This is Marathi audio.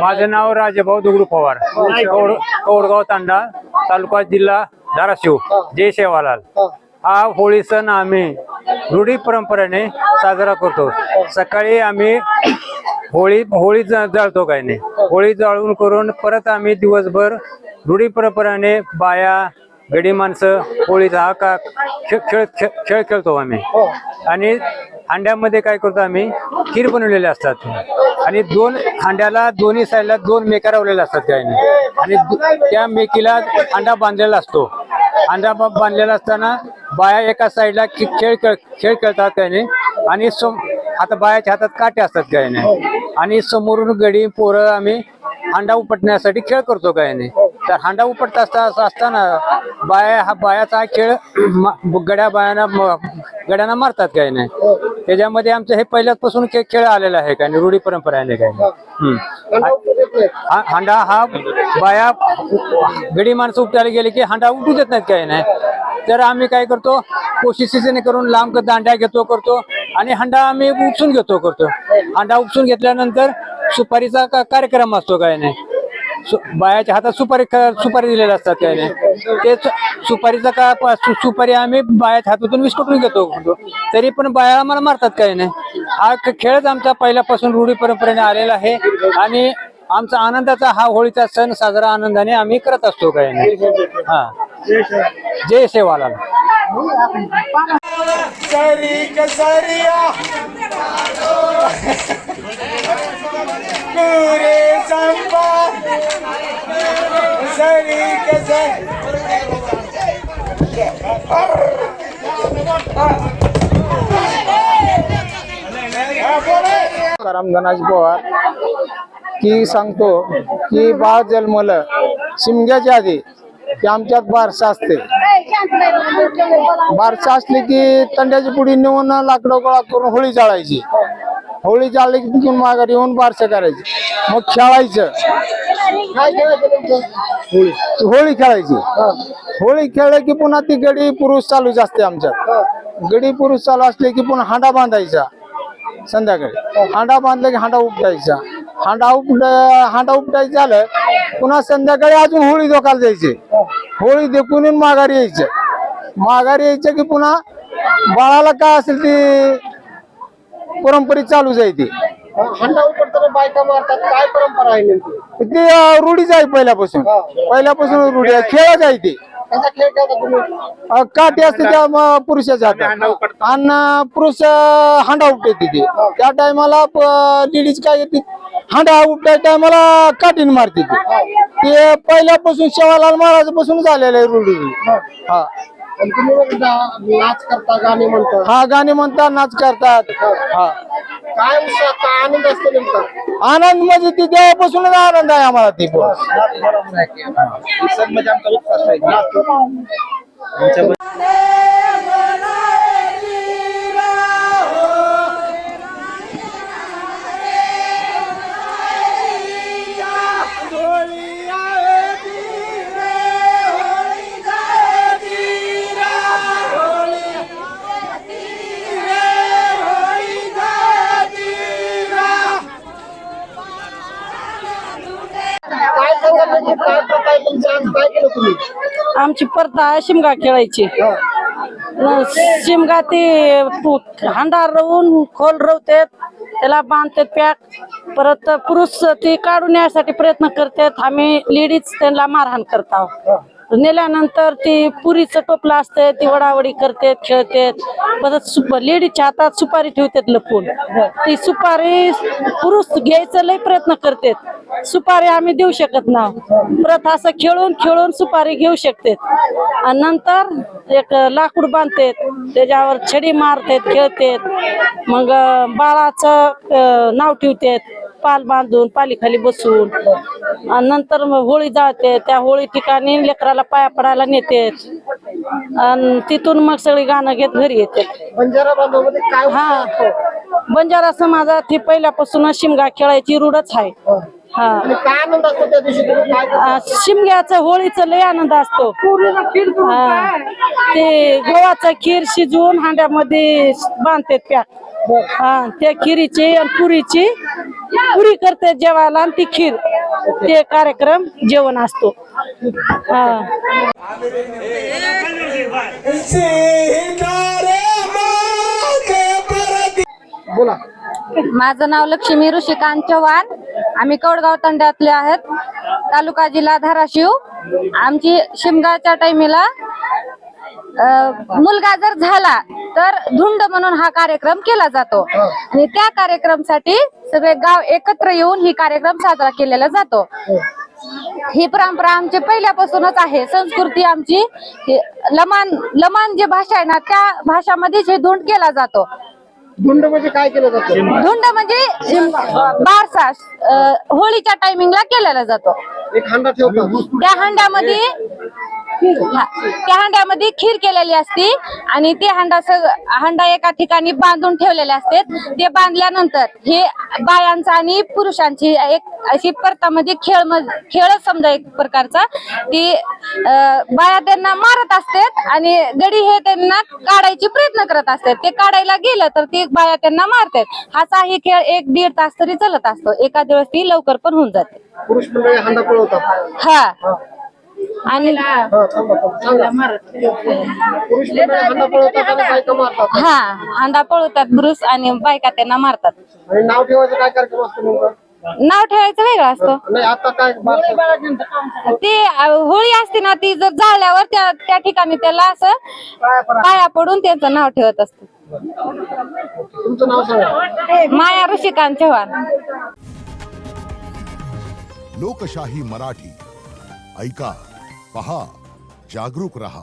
माझं नाव राजेभाऊ दगडू पवार, कौडगाव तांडा, तालुका जिल्हा धाराशिव, जय सेवालाल। हा होळी सण आम्ही रूढी परंपरेने साजरा करतो। सकाळी आम्ही होळी जाळतो, काही नाही, होळी जाळून करून परत आम्ही दिवसभर रूढी परंपरेने बाया गडी माणसं होळीचा हा खेळ खेळतो आम्ही। आणि हांड्यामध्ये काय करतो आम्ही, खीर बनवलेले असतात आणि दोन हांड्याला दोन्ही साईडला दोन मेका लावलेल्या असतात काही नाही, आणि त्या मेकीला हांडा बांधलेला असतो। हांडा बांधलेला असताना बाया एका साईडला खेळ खेळतात काही नाही, आणि आता बायाच्या हातात काटे असतात काही नाही, आणि समोरून गडी पोरं आम्ही हांडा उपटण्यासाठी खेळ करतो काही नाही। तर हांडा उपटत असताना बायाचा खेळ गड्यांना मारतात काही नाही। त्याच्यामध्ये आमचं हे पहिल्यापासून खेळ आलेला आहे काही नाही, रूढी परंपरा आहे काही नाही। हांडा हा बाया गडी माणसं उपटायला गेले की हांडा उठू देत नाहीत काही नाही, तर आम्ही काय करतो, कोशिशीने करून लांब दांड्या करतो आणि हांडा आम्ही उपसून करतो। हांडा उपसून घेतल्यानंतर सुपारीचा कार्यक्रम असतो काही नाही, बायाच्या हातात सुपारी दिलेल्या असतात काही नाही, ते सुपारी आम्ही बायाच्या हातातून विस्कटून घेतो, तरी पण बाया आम्हाला मारतात काही नाही। हा खेळच आमचा पहिल्यापासून रूढी परंपरेने आलेला आहे, आणि आमचा आनंदाचा हा होळीचा सण साजरा आनंदाने आम्ही करत असतो काही नाही। हा, जय सेवालाल। धनाजी पवार की सांगतो की बाळ जन्मलं शिमग्याच्या आधी की आमच्यात बारसा असते। बारसा असले की तंड्याची पुडी नेऊन लाकडं गोळा करून होळी जाळायची। होळी जाळली की तिथून माघारी येऊन बारसं करायची, मग खेळायचं। होळी खेळायची। होळी खेळले की पुन्हा ती गडी पुरुष चालूच असते आमच्यात। गडी पुरुष चालू असले की पुन्हा हांडा बांधायचा संध्याकाळी। हांडा बांधला की हांडा उपटायचा। हांडा उपटायचं झालं पुन्हा संध्याकाळी अजून होळी धोकायला जायचे। होळी देखून माघारी यायचं। माघारी यायचं की पुन्हा बाळाला काय असेल ती परंपरा चालू जायची। हांडा उपटताना बायका मारतात, काय परंपरा आहे नेमकी? ते रूढीच आहे पहिल्यापासून रूढी आहे, खेळच आहे ते। कसा खेळ खेळता तुम्ही? काठी असते त्या पुरुषाच्या हातात, आणि पुरुष हांडा उपटते ते। त्या टायमाला लेडीज काय येते, हांडा उपटाय टायमाला काठीने मारते ते पहिल्यापासून सेवालाल महाराजापासून झालेलं आहे रूढी। हा, तुम्ही नाच करता, गाणे म्हणता? हा, गाणे म्हणतात, नाच करतात। हा, काय उत्साह, काय आनंद असतो नेमका? आनंद म्हणजे ती देवापासूनच आनंद आहे आम्हाला ती। काय सांगा, म्हणजे काय प्रथा आहे तुमची? आज काय केलं तुम्ही? आमची प्रथा शिमगा खेळायची। शिमगा ती हांडा रवून खोल रवतात, त्याला बांधतात पॅक, परत पुरुष ती काढून यासाठी प्रयत्न करतात, आम्ही लेडीज त्यांना मारहाण करतो। नेल्यानंतर ती पुरीचं टोपलं असते, ती वडावडी करतात, खेळतात, परत लेडीजच्या हातात सुपारी ठेवतात लपून। ती सुपारी पुरुष घ्यायचं लय प्रयत्न करतात, सुपारी आम्ही देऊ शकत नाही। परत असं खेळून खेळून सुपारी घेऊ शकते, आणि नंतर एक लाकूड बांधतात, त्याच्यावर छडी मारतात, खेळतात, मग बाळाचं नाव ठेवतात, पाल बांधून पालीखाली बसून, आणि नंतर मग होळी जाळते। त्या होळी ठिकाणी लेकराला पाया पडायला नेतात, आणि तिथून मग सगळी गाणं घेत घरी येतात। बंजारा बांधवामध्ये काय उत्साह हा, असतो? बंजारा समाजात ही पहिल्यापासून शिमगा खेळायची रूढच आहे। हा, आणि काय आनंद असतो त्या दिवशी? तुम्ही काय करता? शिमग्याचं होळीचं लय आनंद असतो। ते गव्हाचं खीर शिजवून हांड्यामध्ये बांधतात पॅक, हा त्या खिरीची आणि पुरीची पुरी करते जेवायला आणि ती खीर ते कार्यक्रम जेवण असतो हा बोला. माझं नाव लक्ष्मी ऋषिकांत चव्हाण. आम्ही कौडगाव तांड्यातले आहेत, तालुका जिल्हा धाराशिव. आमची शिमगाच्या टाइमीला मुलगा जर झाला तर धुंड म्हणून हा कार्यक्रम केला जातो आणि त्या कार्यक्रमासाठी सगळे गाव एकत्र येऊन ही कार्यक्रम साजरा केलेला जातो. ही परंपरा आमची पहिल्यापासूनच आहे. संस्कृती आमची लमाण जी भाषा आहे ना त्या भाषामध्येच हे धुंड केला जातो. धुंड म्हणजे काय केलं जातं? धुंड म्हणजे बारसा होळीच्या टायमिंगला केलेला जातो. एक हांडा ठेवतात. त्या हांड्यामध्ये खीर केलेली असते आणि ते हांडा एका ठिकाणी बांधून ठेवलेले असते. ते बांधल्यानंतर हे बायांचा आणि पुरुषांची एक अशी परतामध्ये खेळ समजा एक प्रकारचा ती बाया त्यांना मारत असतात आणि गडी हे त्यांना काढायची प्रयत्न करत असतात. ते काढायला गेलं तर ती बाया त्यांना मारतात. हाचा ही खेळ 1-1.5 तास तरी चालत असतो. एका दिवस ती लवकर पण होऊन जाते. पुरुष मंडळी हांडा पळवतात. हा आणि पुरुष मंडळी हांडा पळवतात आणि बायका मारतात. हा हांडा पळवतात पुरुष आणि बायका त्यांना मारतात. आणि नाव ठेवायचं काय कार्यक्रम असतो नेमका? नाव ठेवायचं वेगळं असतं. नाही आता काय ती होळी असते ना ती जर जाळल्यावर त्या ठिकाणी त्याला असं पाया पडून त्याचं नाव ठेवत असत. तुमचं नाव सांगा. माया ऋषिकांत चव्हाण. लोकशाही मराठी ऐका, पहा, जागरूक रहा.